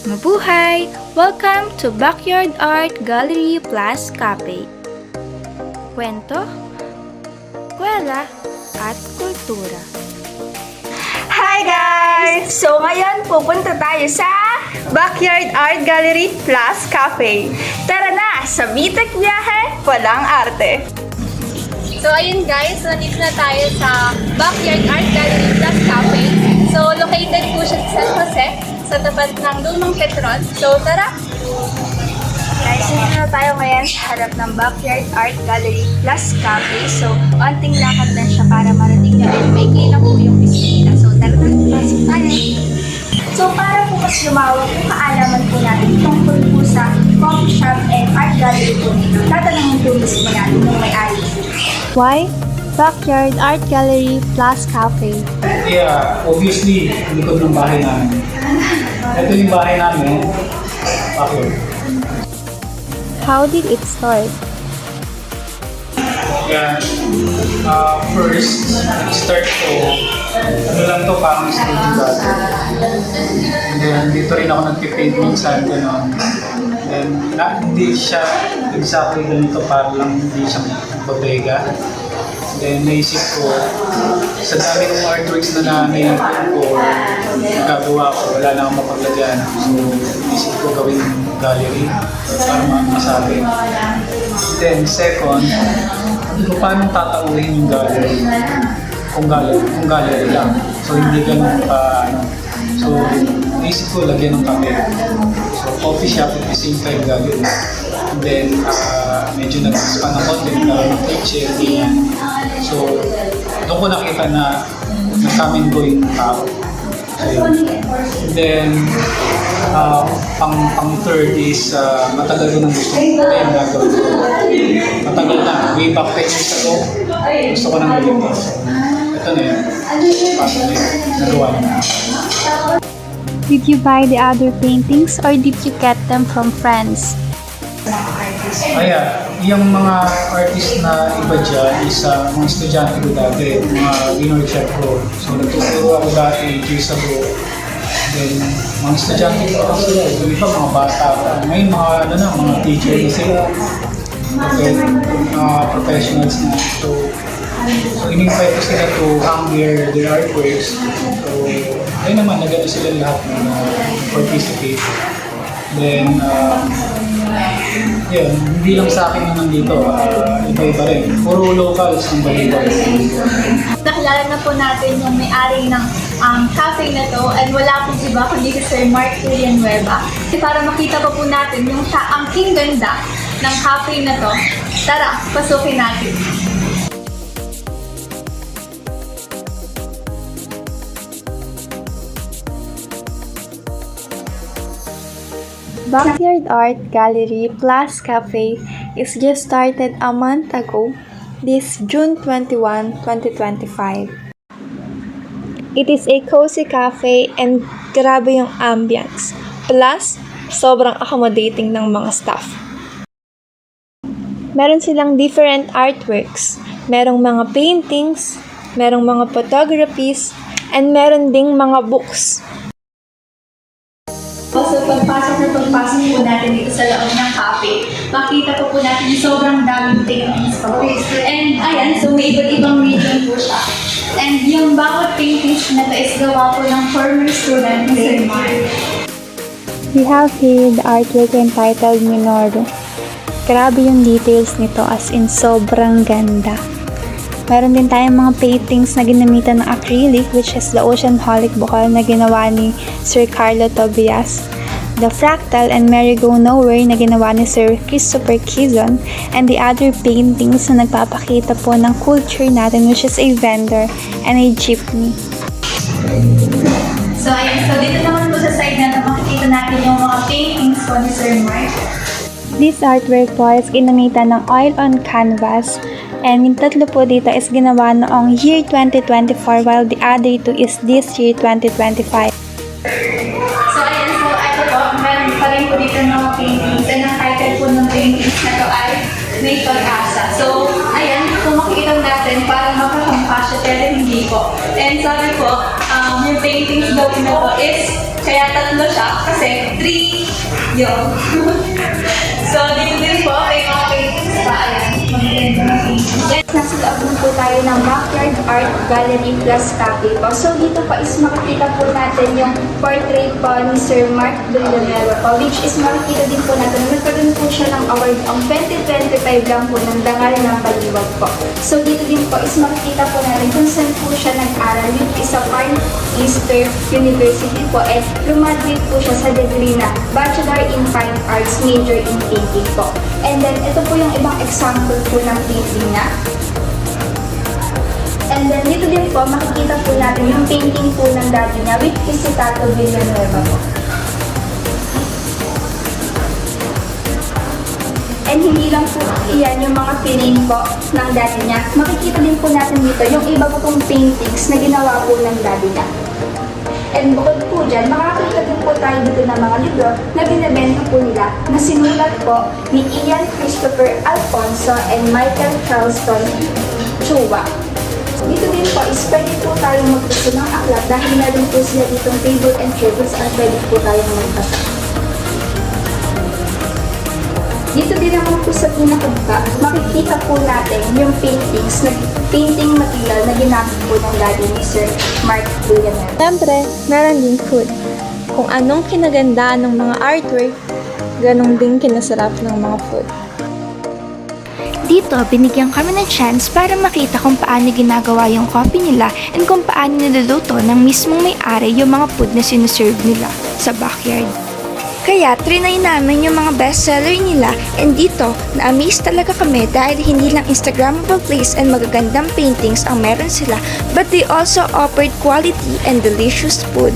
Mabuhay! Welcome to Backyard Art Gallery Plus Cafe. Kwento, kwela, at kultura. Hi guys! So ngayon pupunta tayo sa Backyard Art Gallery Plus Cafe. Tara na! Sa Bitek Biyahe, walang arte! So ayun guys, nandito na tayo sa Backyard Art Gallery Plus Cafe. So located po siya sa San Jose, sa tapat ng Lumang Petron. So tara! Guys, nandito na tayo ngayon sa harap ng Backyard Art Gallery Plus Cafe. So, onting lakad lang siya para marating na rin. May kilang po yung bisita. So, tara na, pasok tayo. So, para po mas lumawag yung kaalaman po natin tungkol po sa coffee shop and art gallery po nito, tatanungin po mismo natin ng may-ari. Why? Backyard Art Gallery Plus Cafe. Yeah, obviously, likod ng bahay namin. Ito yung bahay namin. Backyard. How did it start? Yeah, first, start ko, ano lang to, parang studio dati. And then, dito rin ako nag-paint minsan, gano'n. Then, hindi siya exactly ganito, parang lang hindi siya bodega. Then, naisip ko, sa dami ng artworks na naipin ko, nagagawa ko, wala na akong mapaglagyan. So, naisip ko gawin gallery para masabi. Then, second, hindi ko paano tatauhin yung gallery kung gallery lang. So, hindi ganun pa, So, naisip ko lagyan ng kape. So, coffee shop at the same time gallery. And then, medyo nag-expand ako, then ng kitchen, ganyan. So, doon ko nakita na nag-come go yung tao. So, yun. And then, pang third is matagal ko nang gusto ko yung gagawin ko. Matagal na, way back 10 years ago, gusto ko nang gawin ko. So, ito na yun. Paso na yun. Nagawa na. Did you buy the other paintings or did you get them from friends? Yung mga artist na iba dyan is mga estudyante ko dati, mga winner ko. So, nagtuturo ako dati years ago. Then, mga estudyante ko ako sila. Yung iba, mga bata pa. Ngayon, mga teacher na sila. Okay, professionals na. So, in-invite ko sila to hang their artworks. So, ayun naman, nagano sila lahat na participate. Then, yun, hindi lang sa akin naman dito, iba-iba rin. Puro locals ang baliwan. Nakilala na po natin yung may-ari ng cafe na to and wala pong iba kundi si Sir Mark Villanueva. Para makita pa po natin yung angking ganda ng cafe na to, tara, pasukin natin. Backyard Art Gallery Plus Cafe is just started a month ago, this June 21, 2025. It is a cozy cafe and grabe yung ambience. Plus, sobrang accommodating ng mga staff. Meron silang different artworks. Merong mga paintings, merong mga photographies, and meron ding mga books. So pagpasok po natin dito sa loob ng cafe, makita po natin yung sobrang daming paintings po. And ayan, so may iba't ibang medium po siya. And yung bawat paintings na ito is gawa po ng former student ni Sir Mark. We have here the artwork entitled Minoro. Grabe yung details nito, as in sobrang ganda. Meron din tayong mga paintings na ginamitan ng acrylic, which is the Oceanholic Bukal na ginawa ni Sir Carlo Tobias, the Fractal and Merry Go Nowhere na ginawa ni Sir Christopher Kizon, and the other paintings na nagpapakita po ng culture natin, which is a vendor and a jeepney. So ayun, so dito naman po sa side na makikita natin yung mga paintings po ni Sir Mark. This artwork po is ginamitan ng oil on canvas, and yung tatlo po dito is ginawa noong year 2024 while the other two is this year 2025. So ayan, so ito po, meron pa rin po dito ng mga paintings and ang title po ng paintings na to ay May Pag-asa. So ayan, kung makikita natin parang makakampa siya pero hindi po. And sabi po, yung paintings daw na to is kaya Kaya 3 siya kasi 3 yun. So, dito din po may mga paintings pa. Ayan. Maganda na paintings. Nasa loob na po tayo ng Backyard Art Gallery Plus Cafe po. So dito po is makikita po natin yung portrait po ni Sir Mark Villanueva po, which is makikita din po natin na nagkaroon po siya ng award ang 2025 lang po ng Dangal ng Baliwag po. So dito din po is makikita po natin kung saan po siya nag-aral, which is sa Far Eastern University po, and graduate po siya sa degree na Bachelor in Fine Arts, major in painting po. And then ito po yung ibang example po ng painting niya. And then dito din po, makikita po natin yung painting po ng daddy niya, which is si Tato Villanueva po. And hindi lang po iyan yung mga piname po ng daddy niya. Makikita din po natin dito yung iba po pong paintings na ginawa po ng daddy niya. And bukod po dyan, makakita din po tayo dito ng mga libro na binibenta po nila na sinulat po ni Ian Christopher Alfonso and Michael Charleston Chua. Dito din po is pwede po tayong magbuso ng aklat dahil meron po sila ditong table and tables at pwede po tayong magbasa. Dito din naman po sa pinakababa, makikita po natin yung paintings, painting material na ginamit po ng daddy ni Sir Mark Villanueva. Siyempre, meron din food. Kung anong kinagandaan ng mga artwork, ganun din kinasarap ng mga food. Dito, binigyan kami ng chance para makita kung paano ginagawa yung coffee nila and kung paano niluluto ng mismong may-ari yung mga food na sinuserve nila sa backyard. Kaya trinay namin yung mga bestseller nila, and dito na-amaze talaga kami dahil hindi lang Instagrammable place and magagandang paintings ang meron sila, but they also offered quality and delicious food.